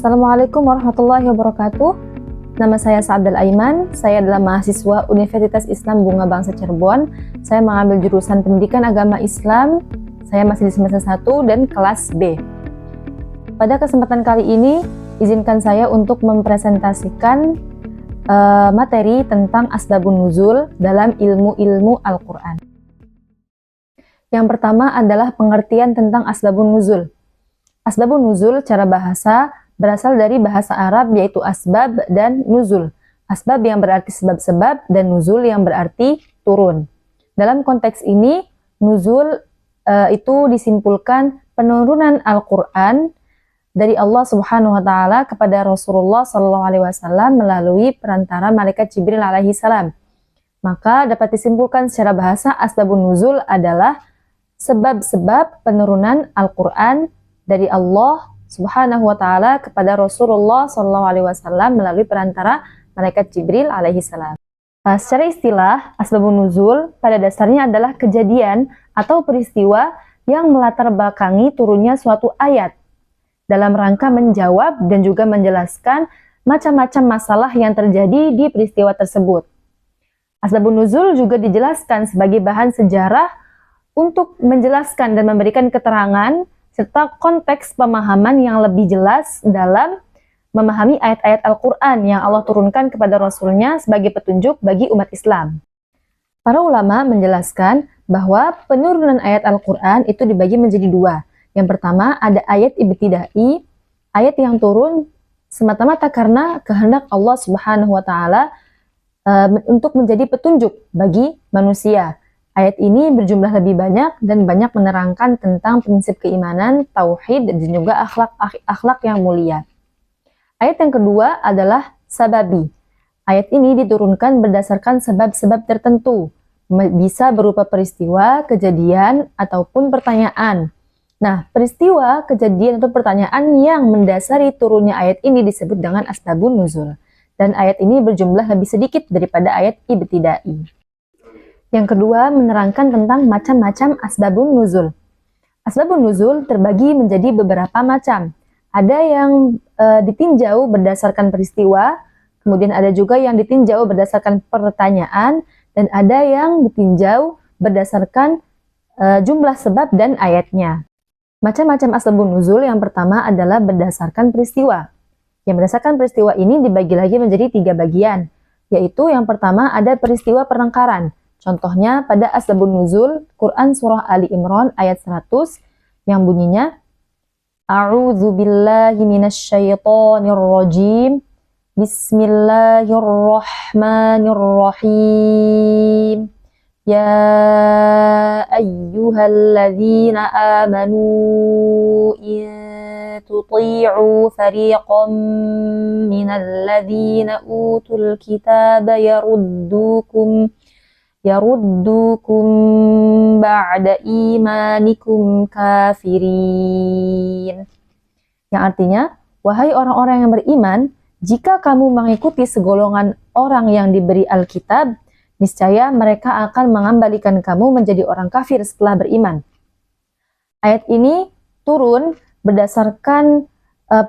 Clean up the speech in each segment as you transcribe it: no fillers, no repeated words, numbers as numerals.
Assalamualaikum warahmatullahi wabarakatuh. Nama saya Sa'adal Aiman. Saya adalah mahasiswa Universitas Islam Bunga Bangsa Cirebon. Saya mengambil jurusan Pendidikan Agama Islam. Saya masih di semester 1 dan kelas B. Pada kesempatan kali ini, izinkan saya untuk mempresentasikan materi tentang asbabun nuzul dalam ilmu-ilmu Al-Quran. Yang pertama adalah pengertian tentang asbabun nuzul. Asbabun nuzul secara bahasa berasal dari bahasa Arab yaitu asbab dan nuzul. Asbab yang berarti sebab-sebab dan nuzul yang berarti turun. Dalam konteks ini, nuzul itu disimpulkan penurunan Al-Quran dari Allah Subhanahu wa taala kepada Rasulullah sallallahu alaihi wasallam melalui perantara malaikat Jibril alaihi salam. Maka dapat disimpulkan secara bahasa asbabun nuzul adalah sebab-sebab penurunan Al-Quran dari Allah Subhanahu wa taala kepada Rasulullah sallallahu alaihi wasallam melalui perantara malaikat Jibril alaihi salam. Secara istilah, asbabun nuzul pada dasarnya adalah kejadian atau peristiwa yang melatar belakangi turunnya suatu ayat dalam rangka menjawab dan juga menjelaskan macam-macam masalah yang terjadi di peristiwa tersebut. Asbabun nuzul juga dijelaskan sebagai bahan sejarah untuk menjelaskan dan memberikan keterangan serta konteks pemahaman yang lebih jelas dalam memahami ayat-ayat Al-Quran yang Allah turunkan kepada Rasulnya sebagai petunjuk bagi umat Islam. Para ulama menjelaskan bahwa penurunan ayat Al-Quran itu dibagi menjadi dua. Yang pertama ada ayat ibtidai, ayat yang turun semata-mata karena kehendak Allah Subhanahu wa taala untuk menjadi petunjuk bagi manusia. Ayat ini berjumlah lebih banyak dan banyak menerangkan tentang prinsip keimanan, tauhid, dan juga akhlak yang mulia. Ayat yang kedua adalah sababi. Ayat ini diturunkan berdasarkan sebab-sebab tertentu, bisa berupa peristiwa, kejadian, ataupun pertanyaan. Nah, peristiwa, kejadian, atau pertanyaan yang mendasari turunnya ayat ini disebut dengan asbabun nuzul. Dan ayat ini berjumlah lebih sedikit daripada ayat ibtidai. Yang kedua, menerangkan tentang macam-macam asbabun nuzul. Asbabun nuzul terbagi menjadi beberapa macam. Ada yang ditinjau berdasarkan peristiwa, kemudian ada juga yang ditinjau berdasarkan pertanyaan, dan ada yang ditinjau berdasarkan jumlah sebab dan ayatnya. Macam-macam asbabun nuzul yang pertama adalah berdasarkan peristiwa. Yang berdasarkan peristiwa ini dibagi lagi menjadi 3 bagian, yaitu yang pertama ada peristiwa pertengkaran. Contohnya pada asbabun nuzul Quran surah Ali Imran ayat 100 yang bunyinya A'udzu billahi minasyaitonir rajim. Bismillahirrahmanirrahim. Ya ayyuhalladzina amanu in tuti'u fariqan minalladzina utul kitaba yaruddukum ba'da imanikum kafirin. Yang artinya, wahai orang-orang yang beriman, jika kamu mengikuti segolongan orang yang diberi Alkitab, niscaya mereka akan mengembalikan kamu menjadi orang kafir setelah beriman. Ayat ini turun berdasarkan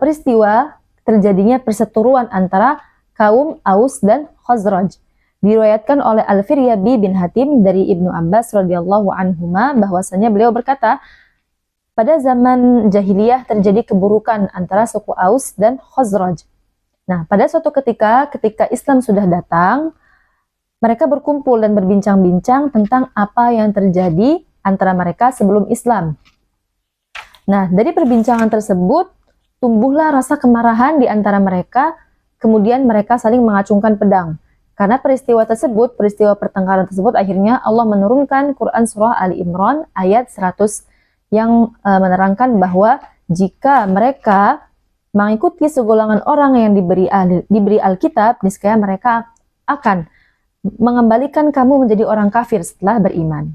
peristiwa terjadinya perseteruan antara kaum Aus dan Khazraj. Diriwayatkan oleh Al-Firyabi bin Hatim dari Ibnu Abbas radhiyallahu anhuma bahwasanya beliau berkata, pada zaman jahiliyah terjadi keburukan antara suku Aus dan Khazraj. Nah, pada suatu ketika Islam sudah datang, mereka berkumpul dan berbincang-bincang tentang apa yang terjadi antara mereka sebelum Islam. Nah, dari perbincangan tersebut tumbuhlah rasa kemarahan di antara mereka, kemudian mereka saling mengacungkan pedang. Karena peristiwa pertengkaran tersebut, akhirnya Allah menurunkan Quran Surah Ali Imran ayat 100 yang menerangkan bahwa jika mereka mengikuti segolongan orang yang diberi Alkitab, niscaya mereka akan mengembalikan kamu menjadi orang kafir setelah beriman.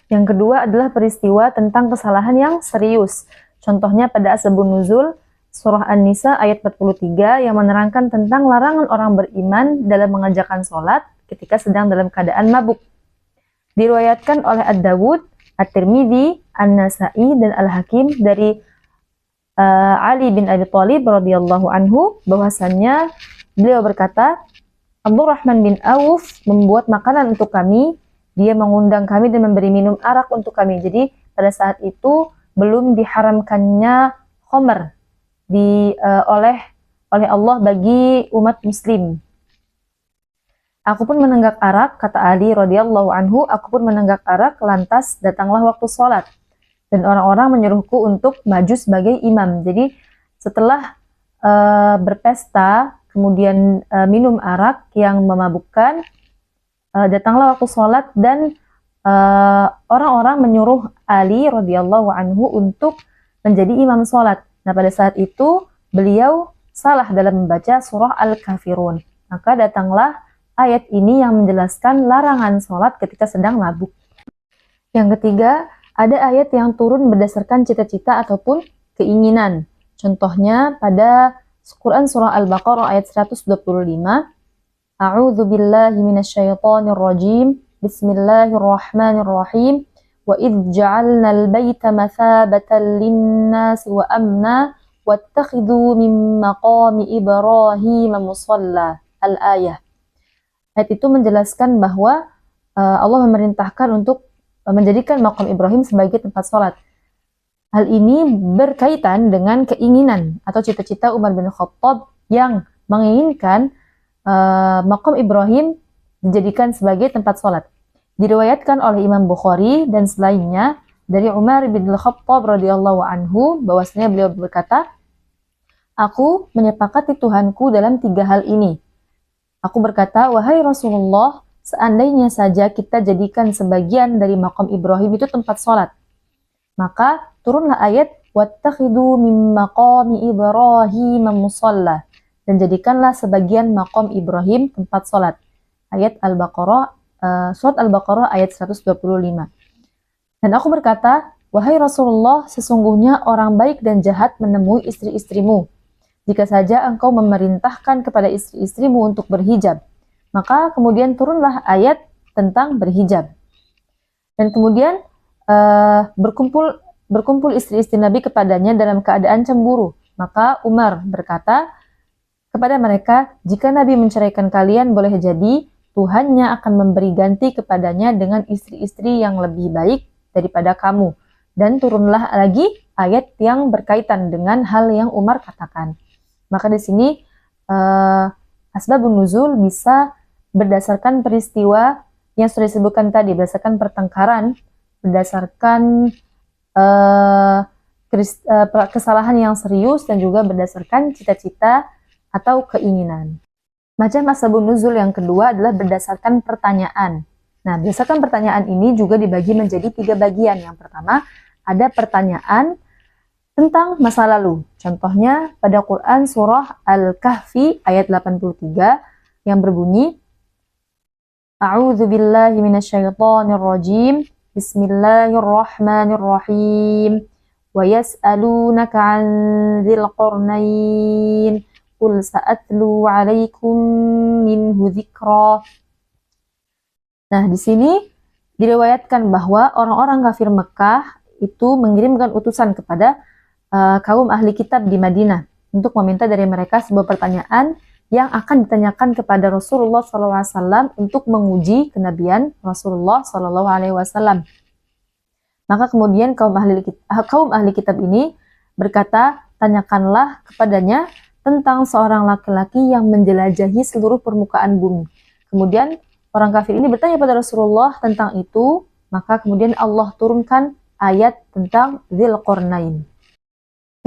Yang kedua adalah peristiwa tentang kesalahan yang serius. Contohnya pada asbabun nuzul Surah An-Nisa ayat 43 yang menerangkan tentang larangan orang beriman dalam mengerjakan sholat ketika sedang dalam keadaan mabuk. Diriwayatkan oleh Ad-Dawud, At-Tirmidzi, An-Nasai, dan Al-Hakim dari Ali bin Abi Thalib radhiyallahu anhu bahwasannya beliau berkata, Abdurrahman bin Auf membuat makanan untuk kami, dia mengundang kami dan memberi minum arak untuk kami. Jadi pada saat itu belum diharamkannya khamr oleh Allah bagi umat muslim. Aku pun menenggak arak, kata Ali radhiyallahu anhu, aku pun menenggak arak, lantas datanglah waktu sholat. Dan orang-orang menyuruhku untuk maju sebagai imam. Jadi setelah berpesta, kemudian minum arak yang memabukkan, datanglah waktu sholat dan orang-orang menyuruh Ali radhiyallahu anhu untuk menjadi imam sholat. Nah pada saat itu beliau salah dalam membaca surah Al-Kafirun. Maka datanglah ayat ini yang menjelaskan larangan sholat ketika sedang mabuk. Yang ketiga, ada ayat yang turun berdasarkan cita-cita ataupun keinginan. Contohnya pada Quran surah Al-Baqarah ayat 125. A'udzu billahi minasyaitonir rajim. Bismillahirrahmanirrahim. Wa idz ja'alnal baita mathabatan lin-nasi wa amna wattakhidhu min maqami Ibrahim musalla. Al-ayah. Ayat itu menjelaskan bahwa Allah memerintahkan untuk menjadikan makam Ibrahim sebagai tempat sholat. Hal ini berkaitan dengan keinginan atau cita-cita Umar bin Khattab yang menginginkan makam Ibrahim dijadikan sebagai tempat sholat. Diriwayatkan oleh Imam Bukhari dan selainnya dari Umar bin Khattab radhiyallahu anhu bahwasanya beliau berkata, aku menyepakati Tuhanku dalam 3 hal ini. Aku berkata, wahai Rasulullah, seandainya saja kita jadikan sebagian dari makam Ibrahim itu tempat sholat, maka turunlah ayat wattakhidhu min maqami Ibrahim musalla, dan jadikanlah sebagian makam Ibrahim tempat sholat. Ayat Al-Baqarah, surat Al-Baqarah ayat 125. Dan aku berkata, wahai Rasulullah, sesungguhnya orang baik dan jahat menemui istri-istrimu. Jika saja engkau memerintahkan kepada istri-istrimu untuk berhijab, maka kemudian turunlah ayat tentang berhijab. Dan kemudian berkumpul istri-istri Nabi kepadanya dalam keadaan cemburu. Maka Umar berkata kepada mereka, jika Nabi menceraikan kalian, boleh jadi Tuhannya akan memberi ganti kepadanya dengan istri-istri yang lebih baik daripada kamu. Dan turunlah lagi ayat yang berkaitan dengan hal yang Umar katakan. Maka di sini asbabun nuzul bisa berdasarkan peristiwa yang sudah disebutkan tadi, berdasarkan pertengkaran, berdasarkan kesalahan yang serius, dan juga berdasarkan cita-cita atau keinginan. Macam asbabun nuzul yang kedua adalah berdasarkan pertanyaan. Nah, berdasarkan pertanyaan ini juga dibagi menjadi 3 bagian. Yang pertama, ada pertanyaan tentang masa lalu. Contohnya pada Quran surah Al-Kahfi ayat 83 yang berbunyi, A'udzu billahi minasyaitonir rajim. Bismillahirrahmanirrahim. Wa yas'alunaka 'an dzil qarnain. Qul sa'atlu 'alaikum minhu dzikra. Nah, di sini diriwayatkan bahwa orang-orang kafir Mekah itu mengirimkan utusan kepada kaum ahli kitab di Madinah untuk meminta dari mereka sebuah pertanyaan yang akan ditanyakan kepada Rasulullah SAW untuk menguji kenabian Rasulullah SAW. Maka kemudian kaum ahli kitab ini berkata, tanyakanlah kepadanya tentang seorang laki-laki yang menjelajahi seluruh permukaan bumi. Kemudian orang kafir ini bertanya pada Rasulullah tentang itu, maka kemudian Allah turunkan ayat tentang Dzil Qarnain.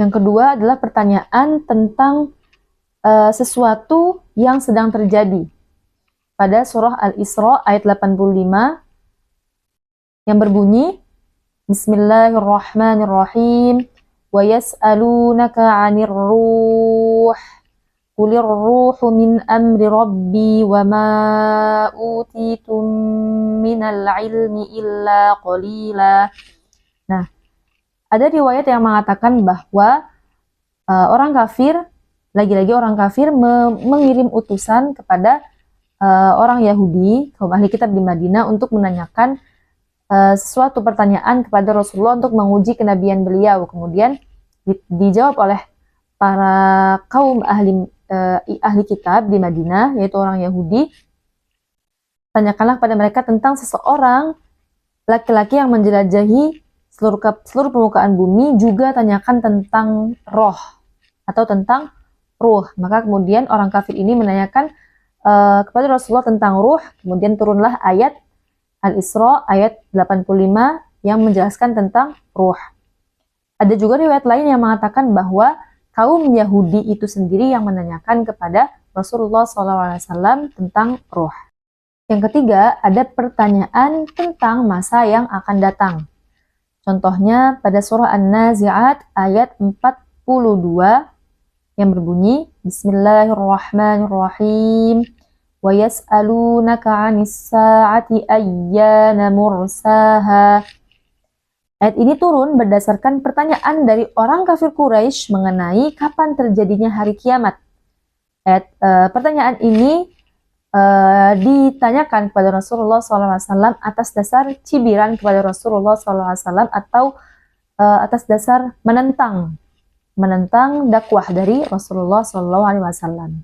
Yang kedua adalah pertanyaan tentang sesuatu yang sedang terjadi. Pada surah Al-Isra ayat 85 yang berbunyi, Bismillahirrahmanirrahim. Wa yas'alunaka 'anir ruh. Qulir ruhu min amri rabbi wa ma utitum minal ilmi illa qalila. Nah, ada riwayat yang mengatakan bahwa orang kafir, lagi-lagi orang kafir mengirim utusan kepada orang Yahudi, kaum ahli kitab di Madinah, untuk menanyakan suatu pertanyaan kepada Rasulullah untuk menguji kenabian beliau. Kemudian dijawab oleh para kaum ahli kitab di Madinah, yaitu orang Yahudi. Tanyakanlah pada mereka tentang seseorang laki-laki yang menjelajahi seluruh permukaan bumi, juga tanyakan tentang roh atau tentang ruh. Maka kemudian orang kafir ini menanyakan kepada Rasulullah tentang ruh. Kemudian turunlah ayat Al-Isra ayat 85 yang menjelaskan tentang ruh. Ada juga riwayat lain yang mengatakan bahwa kaum Yahudi itu sendiri yang menanyakan kepada Rasulullah SAW tentang ruh. Yang ketiga, ada pertanyaan tentang masa yang akan datang. Contohnya pada surah An-Nazi'at ayat 42 yang berbunyi, Bismillahirrahmanirrahim, wa yas'alunaka 'anis sa'ati ayyana mursaha. Ayat ini turun berdasarkan pertanyaan dari orang kafir Quraisy mengenai kapan terjadinya hari kiamat. Pertanyaan ini ditanyakan kepada Rasulullah SAW atas dasar cibiran kepada Rasulullah SAW atau atas dasar menentang dakwah dari Rasulullah SAW.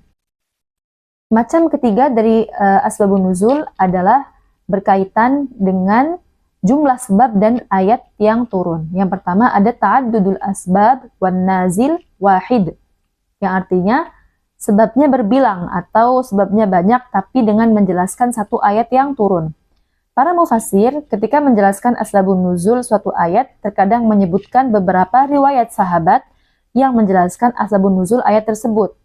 Macam ketiga dari asbabun nuzul adalah berkaitan dengan jumlah sebab dan ayat yang turun. Yang pertama ada ta'addudul asbab wan nazil wahid, yang artinya sebabnya berbilang atau sebabnya banyak tapi dengan menjelaskan satu ayat yang turun. Para mufassir ketika menjelaskan asbabun nuzul suatu ayat terkadang menyebutkan beberapa riwayat sahabat yang menjelaskan asbabun nuzul ayat tersebut.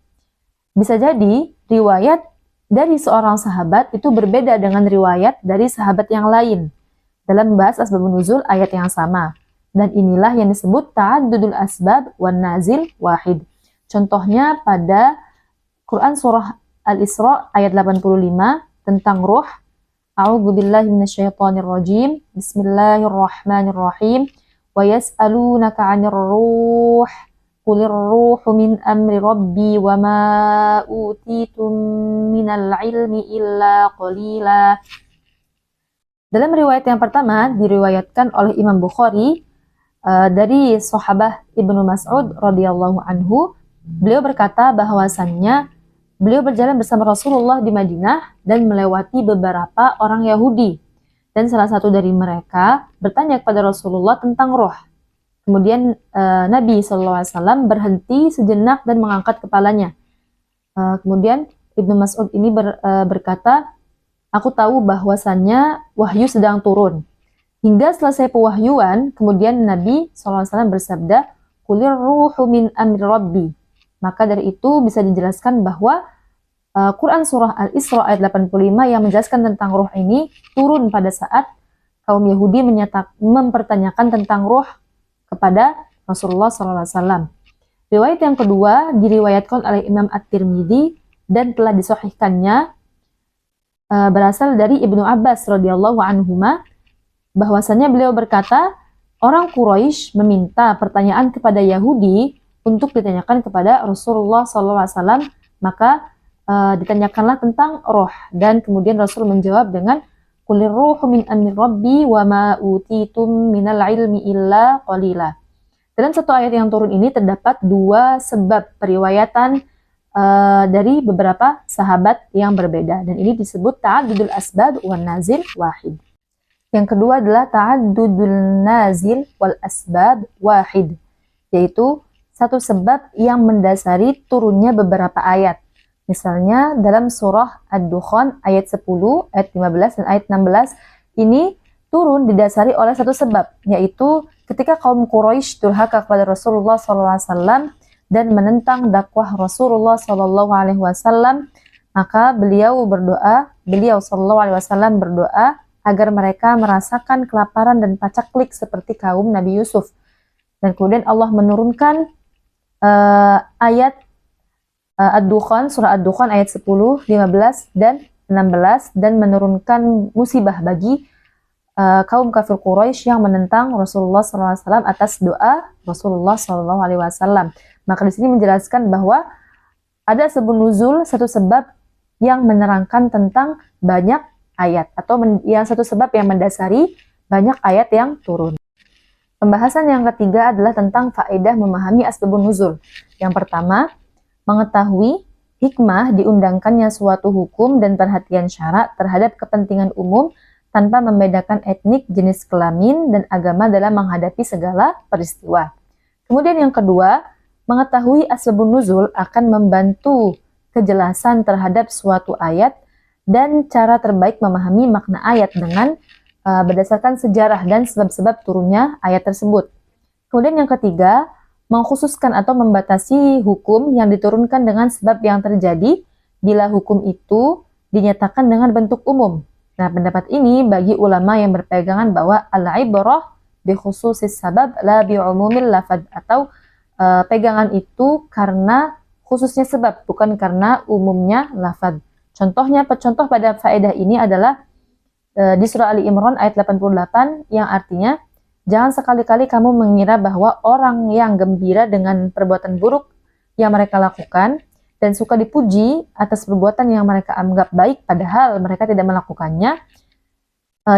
Bisa jadi riwayat dari seorang sahabat itu berbeda dengan riwayat dari sahabat yang lain dalam membahas asbabun nuzul ayat yang sama. Dan inilah yang disebut ta'addudul asbab wan nazil wahid. Contohnya pada Quran surah Al-Isra ayat 85 tentang ruh. A'udzubillahi minasyaitonirrajim. Bismillahirrahmanirrahim. Wa yas'alunaka 'anir ruh. Qulir ruhu min amri rabbi wa ma utitum minal ilmi illa qalila. Dalam riwayat yang pertama diriwayatkan oleh Imam Bukhari dari sahabat Ibnu Mas'ud radhiyallahu anhu, beliau berkata bahwasannya beliau berjalan bersama Rasulullah di Madinah dan melewati beberapa orang Yahudi. Dan salah satu dari mereka bertanya kepada Rasulullah tentang roh. Kemudian Nabi SAW berhenti sejenak dan mengangkat kepalanya. Kemudian Ibnu Mas'ud ini berkata, aku tahu bahwasannya wahyu sedang turun. Hingga selesai pewahyuan, kemudian Nabi SAW bersabda, Qulir ruhu min amri rabbi. Maka dari itu bisa dijelaskan bahwa Quran surah Al-Isra ayat 85 yang menjelaskan tentang ruh ini turun pada saat kaum Yahudi mempertanyakan tentang ruh kepada Rasulullah SAW. Riwayat yang kedua diriwayatkan oleh Imam At-Tirmidzi dan telah disahihkannya berasal dari Ibnu Abbas radhiyallahu anhuma, bahwasanya beliau berkata, orang Quraisy meminta pertanyaan kepada Yahudi untuk ditanyakan kepada Rasulullah SAW, maka ditanyakanlah tentang roh, dan kemudian Rasul menjawab dengan Qulir ruhu min amri rabbi wa ma utitum minal ilmi illa qalila. Dalam satu ayat yang turun ini terdapat dua sebab periwayatan dari beberapa sahabat yang berbeda, dan ini disebut ta'addudul asbab wan nazil wahid. Yang kedua adalah ta'addudul nazil wal asbab wahid, yaitu satu sebab yang mendasari turunnya beberapa ayat. Misalnya dalam surah Ad-Dukhan ayat 10, ayat 15 dan ayat 16 ini turun didasari oleh satu sebab, yaitu ketika kaum Quraisy durhaka kepada Rasulullah SAW dan menentang dakwah Rasulullah SAW, maka beliau SAW berdoa agar mereka merasakan kelaparan dan pacaklik seperti kaum Nabi Yusuf. Dan kemudian Allah menurunkan ayat Ad-Dukhan, surah Ad-Dukhan ayat 10, 15 dan 16 dan menurunkan musibah bagi kaum kafir Quraisy yang menentang Rasulullah SAW atas doa Rasulullah SAW. Maka di sini menjelaskan bahwa ada sebab nuzul, satu sebab yang menerangkan tentang banyak ayat atau yang satu sebab yang mendasari banyak ayat yang turun. Pembahasan yang ketiga adalah tentang faedah memahami asbabun nuzul. Yang pertama, mengetahui hikmah diundangkannya suatu hukum dan perhatian syara terhadap kepentingan umum tanpa membedakan etnik, jenis kelamin, dan agama dalam menghadapi segala peristiwa. Kemudian yang kedua, mengetahui asbabun nuzul akan membantu kejelasan terhadap suatu ayat dan cara terbaik memahami makna ayat dengan berdasarkan sejarah dan sebab-sebab turunnya ayat tersebut. Kemudian yang ketiga, mengkhususkan atau membatasi hukum yang diturunkan dengan sebab yang terjadi bila hukum itu dinyatakan dengan bentuk umum. Nah, pendapat ini bagi ulama yang berpegangan bahwa al-ibrah bi khususis sabab la bi umumil lafad, atau pegangan itu karena khususnya sebab, bukan karena umumnya lafad. Contoh pada faedah ini adalah di surah Ali Imran ayat 88 yang artinya, jangan sekali-kali kamu mengira bahwa orang yang gembira dengan perbuatan buruk yang mereka lakukan dan suka dipuji atas perbuatan yang mereka anggap baik padahal mereka tidak melakukannya,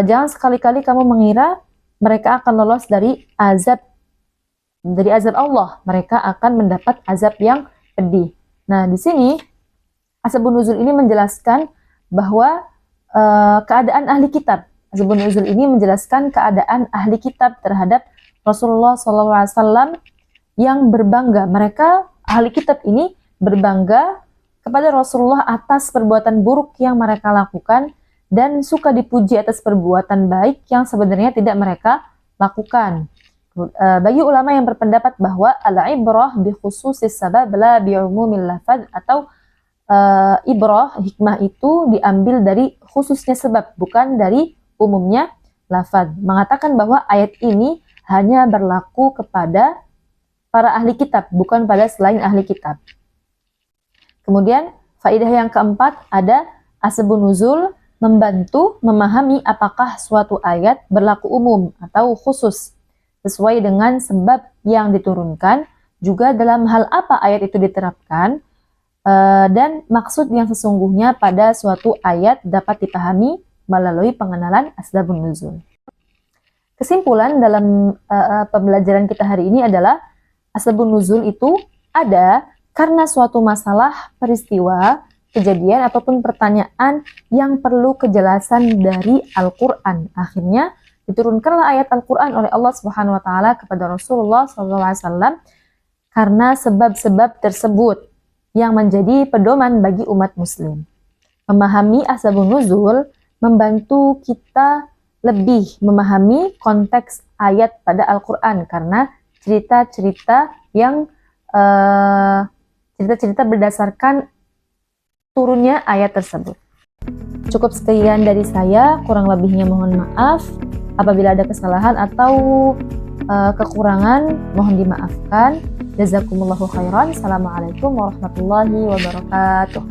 jangan sekali-kali kamu mengira mereka akan lolos dari azab Allah. Mereka akan mendapat azab yang pedih. Nah, di sini asbabun nuzul ini menjelaskan bahwa keadaan ahli kitab. Asbabun nuzul ini menjelaskan keadaan ahli kitab terhadap Rasulullah SAW yang berbangga. Mereka, ahli kitab ini, berbangga kepada Rasulullah atas perbuatan buruk yang mereka lakukan dan suka dipuji atas perbuatan baik yang sebenarnya tidak mereka lakukan. Bagi ulama yang berpendapat bahwa al-ibrah bi khususis sabab la bi umumil lafaz, atau ibrah, hikmah itu diambil dari khususnya sebab, bukan dari umumnya lafaz. Mengatakan bahwa ayat ini hanya berlaku kepada para ahli kitab, bukan pada selain ahli kitab. Kemudian faedah yang keempat ada asbabun nuzul membantu memahami apakah suatu ayat berlaku umum atau khusus sesuai dengan sebab yang diturunkan, juga dalam hal apa ayat itu diterapkan, dan maksud yang sesungguhnya pada suatu ayat dapat dipahami melalui pengenalan asbabun nuzul. Kesimpulan dalam pembelajaran kita hari ini adalah asbabun nuzul itu ada karena suatu masalah, peristiwa, kejadian, ataupun pertanyaan yang perlu kejelasan dari Al-Quran. Akhirnya diturunkanlah ayat Al-Quran oleh Allah Subhanahu wa Ta'ala kepada Rasulullah SAW karena sebab-sebab tersebut yang menjadi pedoman bagi umat muslim. Memahami asbabun nuzul membantu kita lebih memahami konteks ayat pada Al-Quran karena cerita-cerita yang cerita-cerita berdasarkan turunnya ayat tersebut. Cukup sekian dari saya, kurang lebihnya mohon maaf. Apabila ada kesalahan atau kekurangan, mohon dimaafkan. Jazakumullahu khairan. Assalamualaikum warahmatullahi wabarakatuh.